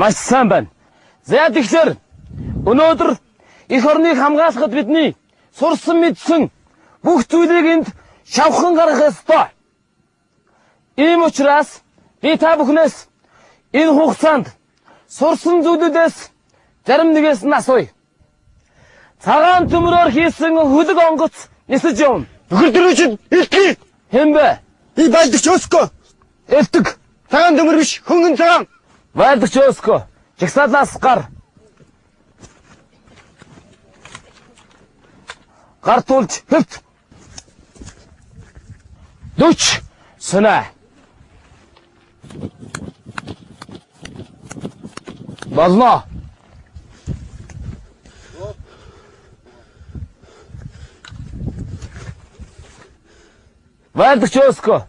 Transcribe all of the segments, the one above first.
Маш сайн байна. За тэгэхээр өнөөдөр эх орныг хамгаалахад бидний сурсан мэдсэн бүх зүйлийг энд шавхан гаргах ёстой. Ийм учраас би та бүхнээс энэ хугацаанд сурсан зүйлүүдээс зарим нэгээс нь асууя. Цагаан төмрөөр хийсэн хөлөг онгоц нисэж явна. Нөхөр дөрөвчд элтгэе. Хэн бэ? Би байлдагч Өскө. Элтэг. Цагаан төмөр биш, хөнгөн цагаан. Байлдагч Өскө. Жагсаалаас гар. Гар тулж хөвт. 40 сүнэ. Болно. Байлдагч Өскө.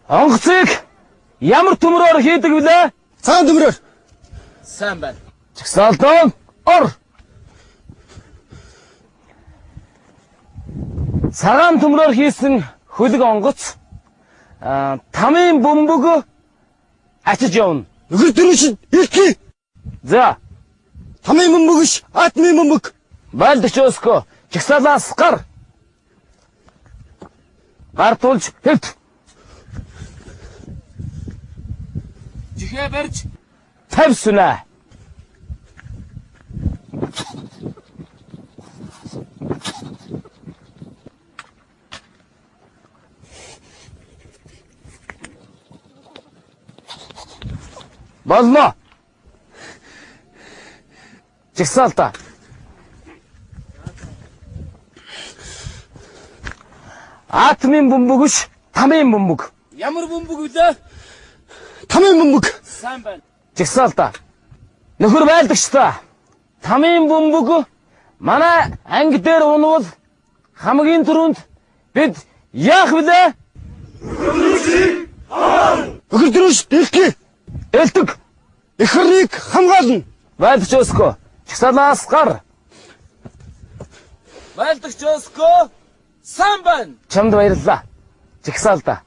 Онгоцыг ямар төмрөөр хийдэг вүлээ? Цагаан төмрөөр. Сайн байна. Жагсаалтан ор. Цагаан төмрөөр хийсэн хөлөг онгоц тамийн бөмбөг ачиж явна. Нөхөр дөрөвчд элтгэе. За. Тамийн бөмбөг биш, атмын бөмбөг. Байлдагч Өскө. Жагсаалаас гар. Гар тулж хөвт. Жихээ барьж 50 сүнэ. Болно. Жагсаалтаа. Атмын бөмбөг биш, тамийн бөмбөг. Ямар бөмбөг вүлээ? Тамийн бөмбөг. Сайн байна. Жагсаалтаа. Нөхөр байлдагч та. Тамийн бөмбөг манай анги дээр унвал хамгийн түрүүнд бид яах вүлээ? Нөхөр дөрөвчд элтгэе. Элтэг. Эх орныг хамгаална. Байлдагч Өскө. Жагсаалаас гар. Байлдагч Өскө. Сайн байна. Чамд баярлалаа. Жагсаалтаа.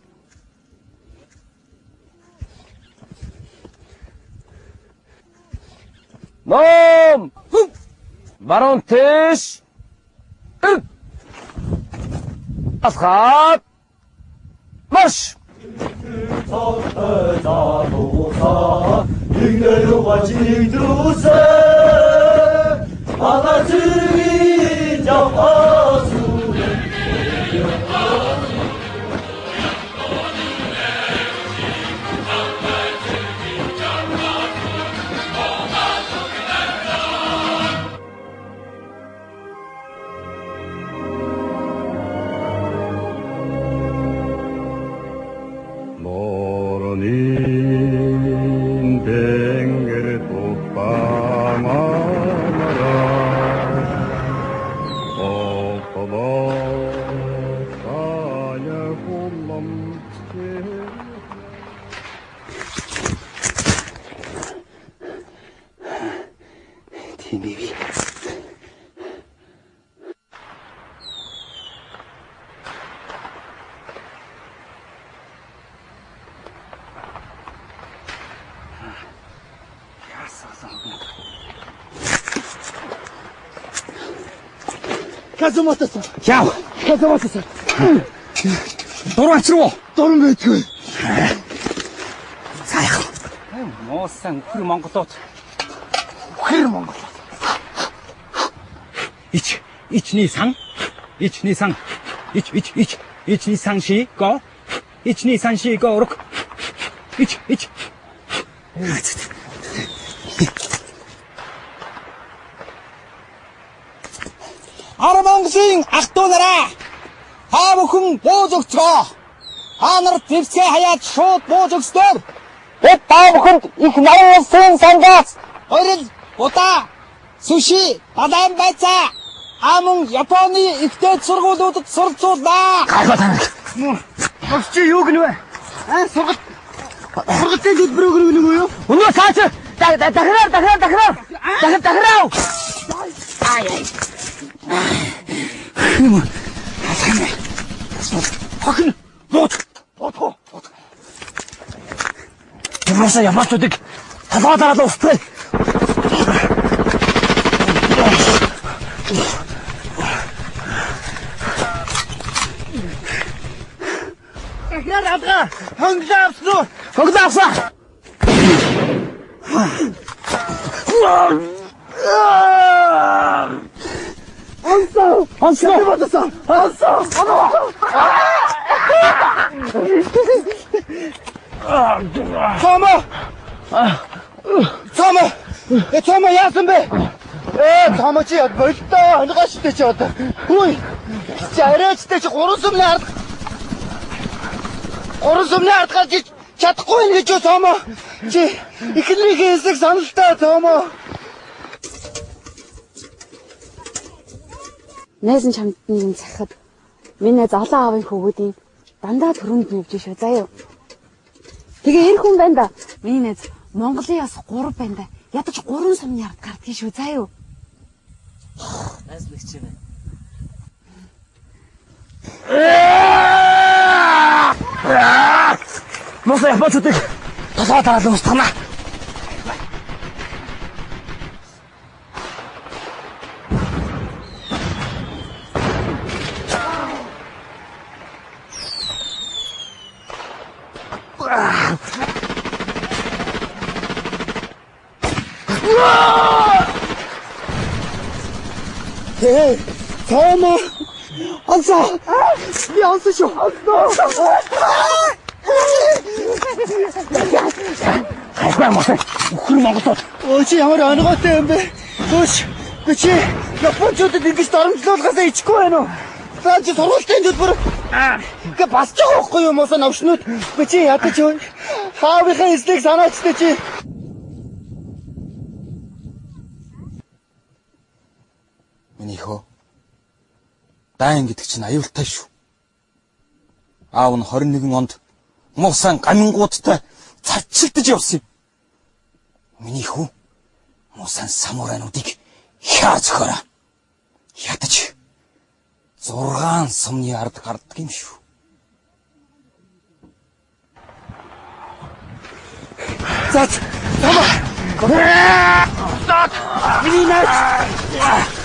Ном! Баруун тэш! Асхат! Марш! Казаматасан. Яв. Казаматасан. Дураач руу. Дуран байдгүй. Сайхан. Муусан хөр Монголууд. Хөр Монгол. Ичний сан. Ичний сан. Ичний сан ши го. Ичний сан ши го урок. Ич. Армангсын ах トゥ нараа та бүхэн бууж өгцгөө. Та нар дэвсгээ хаяад шууд бууж өгснөөр бид та бүхэнд их нарийн улсын сангаас орил удаа суши бадан байцаа аман Японы ихтэй сургуулиудад суралцуулнаа. Гайхаа таныг. Чи юу гэнэ вэ? Сургалтын төлбөр өгнө гэнэ үү? Өнөө цаач дахираа. Ай. Хохин. Вот. Яваасаа ямаачуудыг Халаа дараалал устгая. Ахнаар алга. Хонглоо авсан уу? Хонглоо авсан. Онцоо. Цаама яасан бэ? Цаама чи болтой хангаштай чи одоо. Хүй. Чи арайчтай чи 3 сумны ард гарч чадахгүй юм гэж юу цаама? Чи ихнийхээ хэсэг саналтай цаама. Найзан чамд юм захад миний золоо аавын хөвгүүдийн дандаа төрөнд нэвж шүү заяа. Тэгээ эр хүн байна да. Миний найз Монголын бас 3 байна да. Ядаж 3 сумны ард гардгийг шүү заяа. Найз нэг ч юм байна. Мосоо япочтой. Тасаа дараалал устгана. Цаама. Онцоо. Би онцоо шүү. Хайртай мосоо. Өхөр Монголд. Өө чи ямар онгойтой юм бэ? Өө чи Япончуудад ингэж дарамтлуулахаас ичгүй байна уу? За чи сургуулийн төлбөр гэ басч байгаа байхгүй юу мосоо навшнууд? Өө чи ядаж юу? Хаавынхаа эслийг санаачтай чи. Миний хөө. Даан гэдэг чинь аюултай шүү. Аав нь 21 онд муусан гамингуудтай царчилдаж явсан юм. Миний хүү муусан самурайнуудыг хяа зөхөөрэй. Ядаж 6 сумны ард гарддаг юм шүү. Зат. Зат. Миний найз.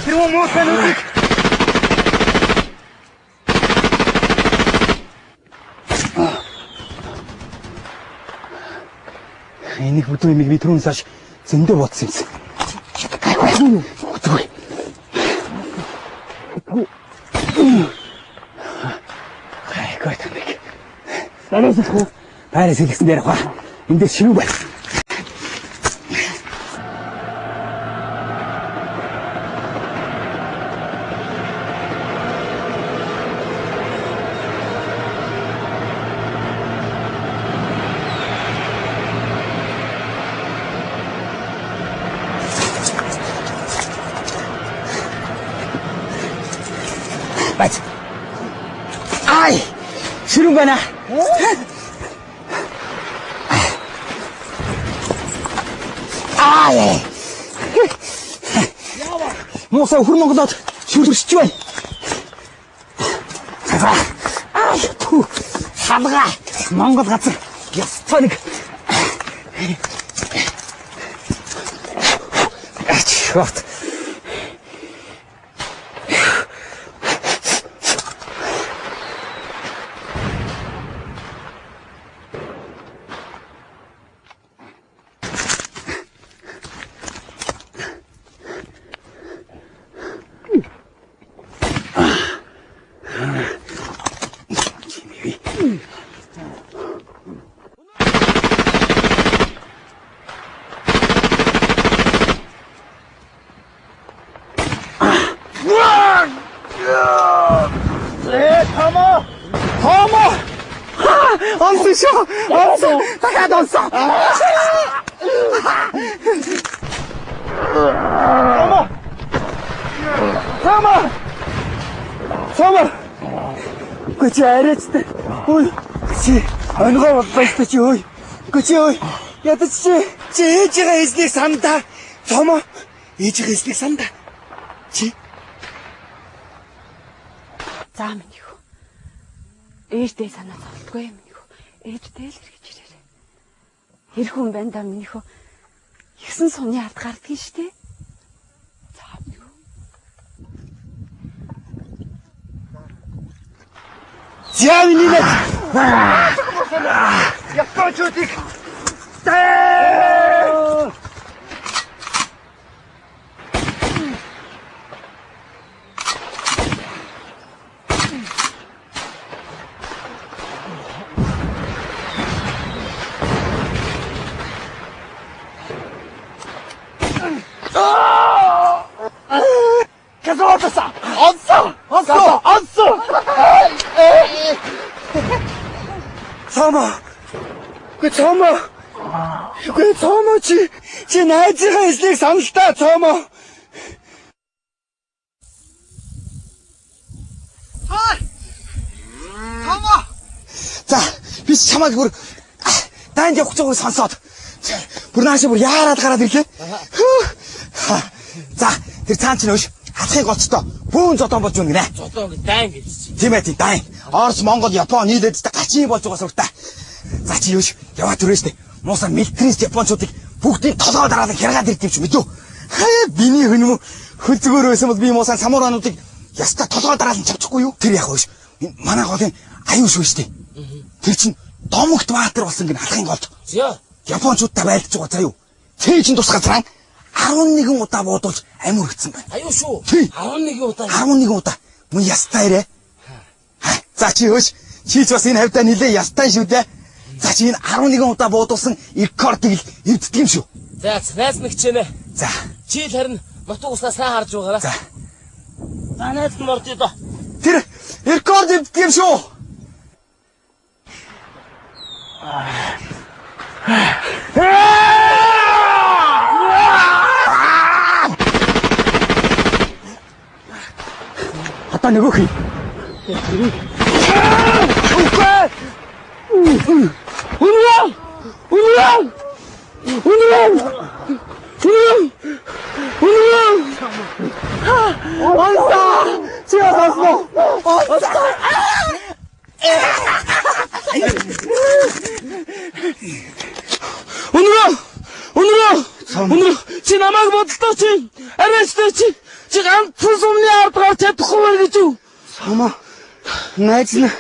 Тэр муусануудыг Энийг бүдүү юмыг би түрүүнээс хойш зөндөө бодсон юмсан. Гайгүй. Зүг. Гайгүй тэнэг. Санаас хөө. Байрас хэлсэн дээр хаа. Эндээс шивүү бай. Бац. Ай! Ширүүн байна. Ай! Мосоо өхөр Монголд шүршиж байна. Ай! Халгаа. Монгол газар. Ястай нэг. Чёрт. Дахиад онсон. Сама. Гүч арайчтай. Ой. Чи онгоо боллоо чи ой. Гүч ой. Ядаж чи ээжигээ эзнийг сандаа. Сама. Ээжигээ эзнийг сандаа. Чи. За минь юу. Ээжтэй санаа зовлтгүй юм юу. Ээжтэй л эргэж ирээрэй. Эр хүн байна да минийхөө. насан сумны ард гардгийг штэ. За миний нэг. Япончуудыг Цомо чи найзынхаа эслийг санал та цомо. Цомо. За би чамайг бүр дайнд явах гэж байгааг сонсоод бүр наашаа бүр яарад гараад ирлээ. За тэр цаан чинь өш хатхыг голцтой бүүн зодон болж байна гинэ. Зодон гэж дайн гэж. Тийм ээ тийм дайн. Орос, Монгол, Япон нийлээд гачин болж байгаа суртаа. За чи юуш яваад түрээ штэ. Мууса милитарист японочдыг бүгдийг толгой дараалан хяргаад ирд юм чи мэдв. Биний хөнөм хөлзгөр байсан бол би муусан самурануудыг ястаа толгой дараалан чавчихгүй юу? Тэр яг хөөш. Манай голын аюу шүү штэ. Тэр чин домогт баатар болсон гин халахын голд. Зя. Японочдтай байлдаж байгаа заа юу? Тэр чин тус газраа 11 удаа буудуулж амир өгцөн байна. Аюу шүү. 11 удаа. 11 удаа. Мөн ястаа ирээ. За чи хөөш. Чийч бас энэ хавьдаа нилээ ястаа шүү дээ. За чи энэ 11 удаа буудуулсан рекордыг эвддэг юм шүү. За найз мэгчэнэ. За. Чи л харин нутаг уснаа сайн харж байгаараа. За. За найз нь орж идэ. Тэр рекорд эвддэг юм шүү. Хата нөгөөх юм. Өнөө чи намайг бодлоо чи арайстай чи ганцхан сумны ард гарч чадахгүй байх гэж юу? Сама найз нь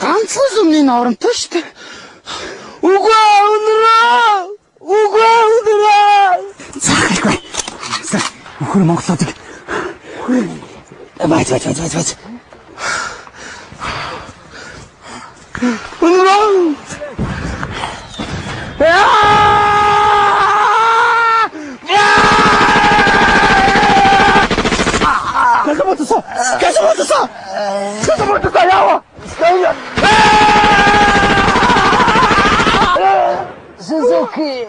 ганцхан сүмний норонтой шүү дээ. Үгүй өнөө. Цаахгүй. За өхөр монголоодыг. Бац. Өнөө. 가서 야와. Suzuki.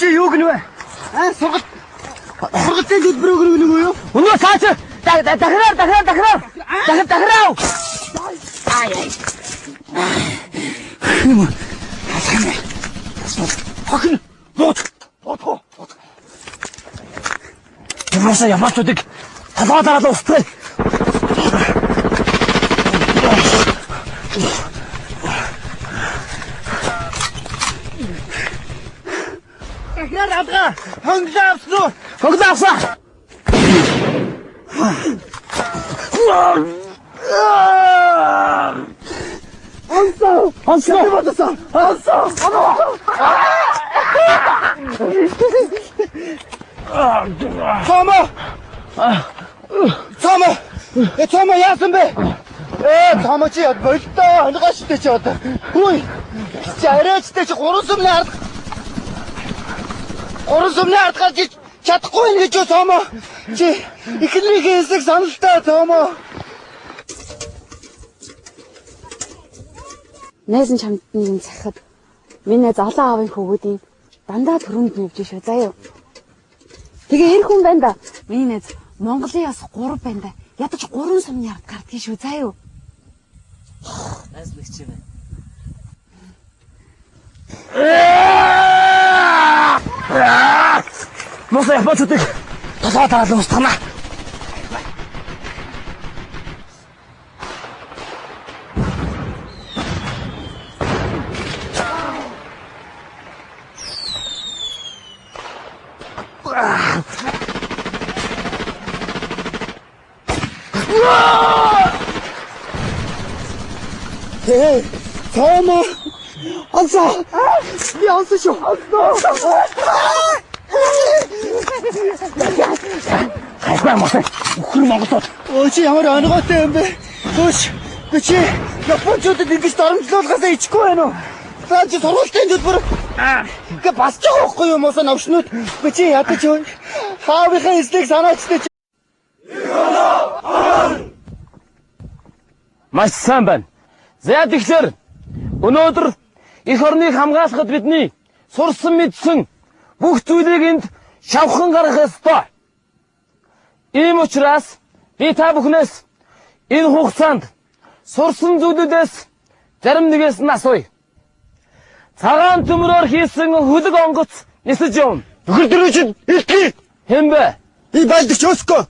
Чи юу гэнэ вэ? Сургалтын төлбөрөөр гэнэ үү юу? Өнөө цаач дахраа. Ай. Юм. Асгана. Хохин. Бот. Ямаасаа ямаачуудыг толгой дараалал устгая. Яа алга. Хонглоо авсан уу? Хоглоо авсан. Онцоо бодсон. Онцоо. Томо яасан бэ? Томо чи яд болтоо онгоо шидэ чи одоо. Хүй. Чи арайчтай чи 3 сүмний ард. 3 сүмний ард гарч чадахгүй юм гэж юу Томо? Чи ихнийхээ хэсэг саналтай Томо. Найзан чамд нэг юм захихад миний золоо аавын хөвгүүдийн дандаа төрөнд нэвж шүү заяа. Тэгээ хэр хүн байна да? Миний найз Монголын яс 3 байна да. Ядаж 3 сумны ард гардгийг шүү заяа. Найз нэг чи байна. Мосоо бочтой. Тасаа таалан устгана. Томо. Онцоо. Би онцоо шүү. Хайртай мосоо. Өхөр Монголд. Өө чи ямар онгоотой юм бэ? Өөш. Чи японочдод ингэж дарамжлуулгаасаа ичихгүй байна уу? За чи сургалтын төлбөр гэ басж байгаа байхгүй юу мосоо навшнууд? Чи ядаж юу? Хаавынхаа эслийг санаачтай чи. Маш сайн байна. За тэгэхээр өнөөдөр эх орныг хамгаалахад бидний сурсан мэдсэн бүх зүйлийг энд шавхан гаргах ёстой. Ийм учраас би та бүхнээс энэ хугацаанд сурсан зүйлүүдээс зарим нэгээс нь асууя. Цагаан төмрөөр хийсэн хөлөг онгоц нисэж явна. Нөхөр дөрөвчд элтгэе. Хэн бэ? Би байлдагч Өскө.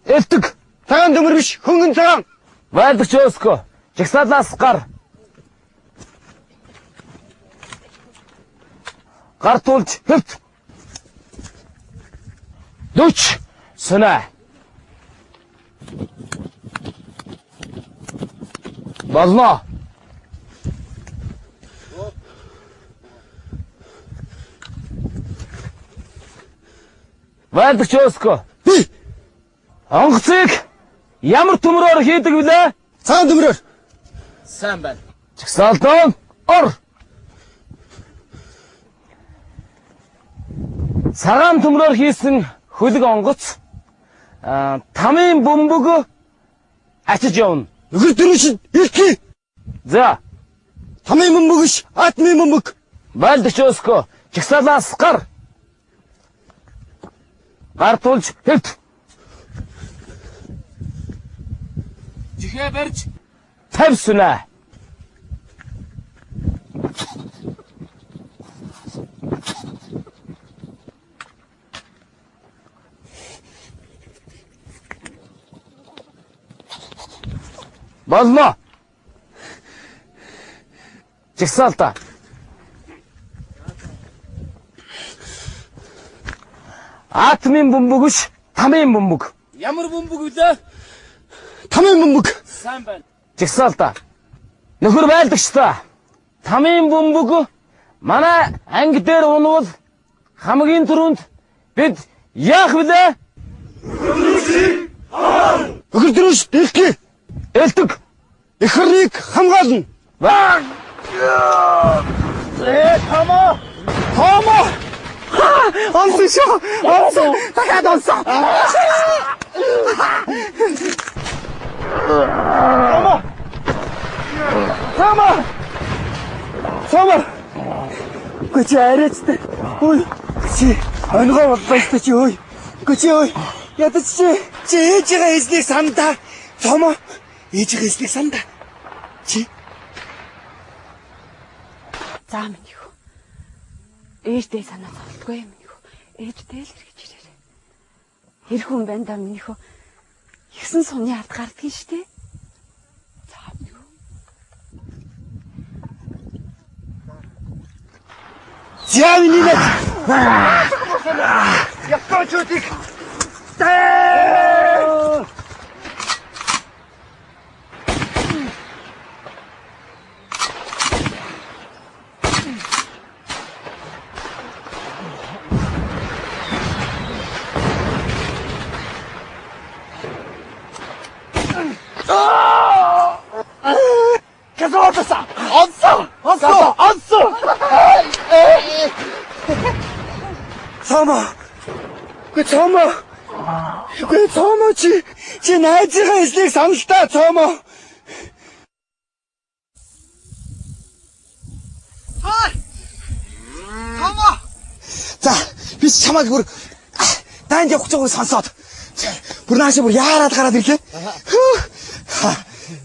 Элтэг. Цагаан төмөр биш, хөнгөн цагаан. Байлдагч Өскө. Жагсаалаас гар. Гар тулж хөвт. 40 сүнэ. Болно. Байлдагч Өскө. Онгоцыг ямар төмрөөр хийдэг вүлээ? Цагаан төмрөөр. Сайн байна. Жагсаалтан ор. Цагаан төмрөөр хийсэн хөлөг онгоц тамийн бөмбөг ачиж явна. Нөхөр дөрөвчд элтгэе. За. Тамийн бөмбөг биш, атмын бөмбөг. Байлдагч Өскө. Жагсаалаас гар. Гар тулж хөвт. Жихээ барьж 50 сүнэ. Болно. Жагсаалта. Атмын бөмбөг биш, тамийн бөмбөг. Ямар бөмбөг вүлээ? Тамийн бөмбөг. Сайн байна. Жагсаалта. Нөхөр байлдагч та. Тамийн бөмбөг манай анги дээр унвал хамгийн түрүүнд бид яах вүлээ? Нөхөр дөрөвчд элтгэе. Элтэг. Эх орныг хамгаална. Томо. Томо. Онцоо шүү. Онцоо. Дахиад онцоо. Томо. Гүч арайчтай. Ой. Чи онгоо боллоо чи ой. Гүч ой. Ядаж чи ээжигээ эзнийг сандаа. Томо. Ээжигээ эзнийг сандаа. Чи За минь юу. Ээжтэй санаа зовлтгүй юм юу. Ээжтэй л эргэж ирээрэй. Хэр хүн байна да минь юу. 9 сумны ард гардгийг штэ. За минь юу. Зяа миний нэг Япончуудыг Цомо чи найзынхаа эслийг санал та цомо. Цомо. За би чамайг бүр дайнд явах гэж байгааг сонсоод бүр наашаа бүр яарад гараад ирлээ.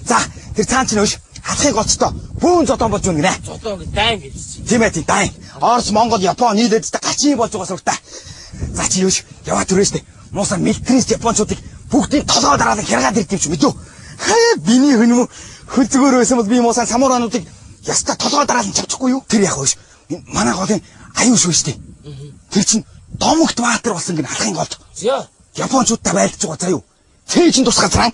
За тэр цаан чинь өш алхахыг голцтой бүүн зодон болж байна гинэ. Зодон гэж дайн гэж. Тийм ээ тийм дайн. Орос, Монгол, Япон нийлээд гачин болж байгаа суртаа. За чи юуш яваад түрээ штэ. Муусан милитарист японочдыг бүгдийг толгой дараалан хяргаад ирд юм чи мэдв. Биний хөнөм хөлзгөр байсан бол би муусан самурануудыг яста толгой дараалан чавчихгүй юу? Тэр яг хөөш. Манай голын аюу шүү штэ. Тэр чин домогт баатар болсон гин алхахын голд. Зөө. Японочдаа байлдаж байгаа заа юу? Тэр чин тус газраа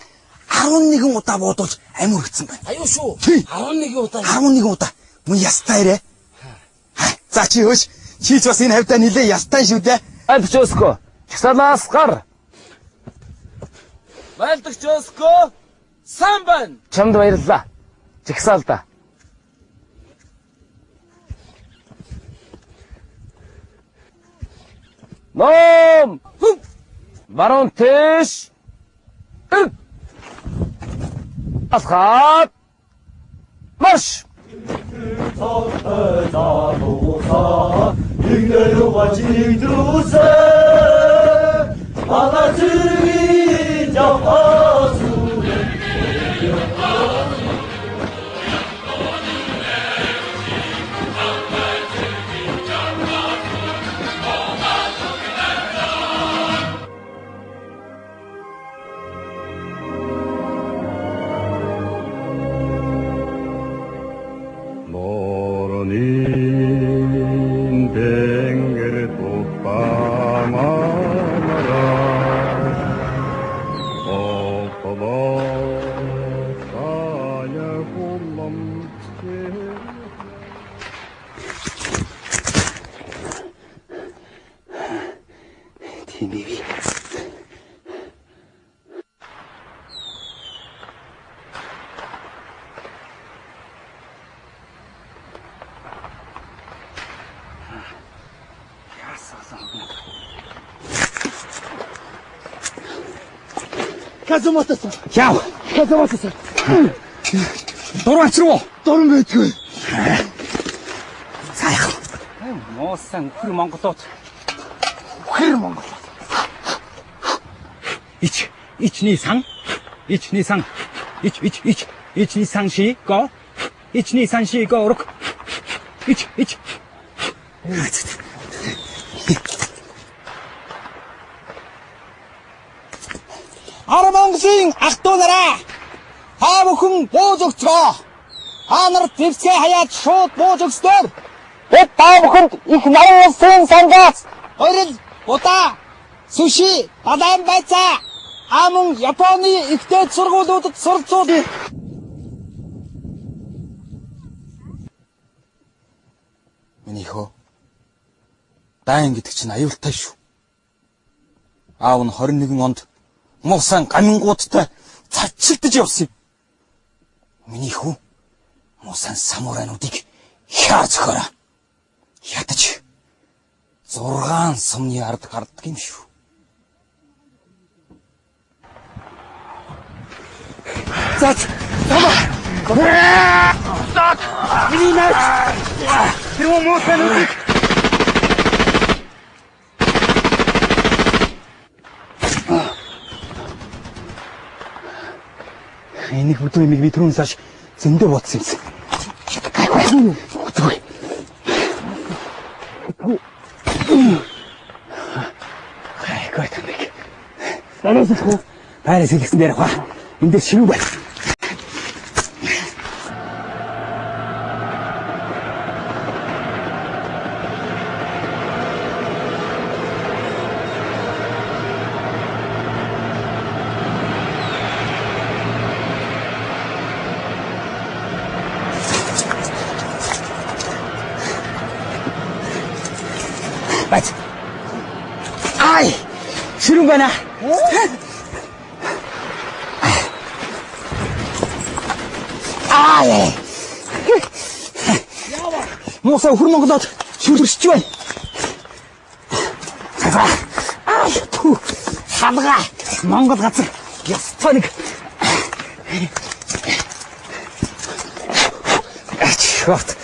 11 удаа буудуулж амир өгцөн байна. Аюу шүү. 11 удаа. 11 удаа. Мөн ястаа ирээ. За чи хөөш. Чи ч бас энэ хавьдаа нилээ ястаа шүү дээ. Альтчоско. Чсалаас гар. Майлдагчоско. Сайн байна. Чамд баярлалаа. Жигсаалда. Ном! Барон Тэш! Асхат! Марш! Казуматасан. Яв. Казуматасан. Дураач руу. Дуран байдгүй. Сайхан. Муусан үхэр Монголууд. Ичний сан. Ичний сан шиго. Ичний сан шиго урок. Ич. Армангсын ах トゥ нараа та бүхэн бууж өгцгөө. Та нар дэвсгээ хаяад шууд бууж өгснөөр. Бид та бүхэнд их намуусын сангаас орил удаа суши бадан байцаа амун Японы ихтэй сургуулиудад суралцуул. Миний хөө даан гэдэг чинь аюултай шүү. Аав нь 21 онд муусан гамингуудтай цачилдаж явсан юм. Миний хүү муусан самурануудыг хяа зөхөөрэй. Ядаж 6 сумны ард гардаг юм шүү. Зат! Зат! Миний наач! Тэр муусануудыг энийг бүдүү имийг би түрүүнээс хойш зөндөө бодсон юмсан. Гайгүй. Гайгүй таныг. Санаас хөө байрас хэлсэн дээр хаа. Энд дээр шивүү байна. Бац. Ай! Ширүүн байна. Ай! Муусаа өхөр Монголоод шүрчж байна. Ай! Түү. Халгаа. Монгол газар. Ястаа нэг. Ачхот.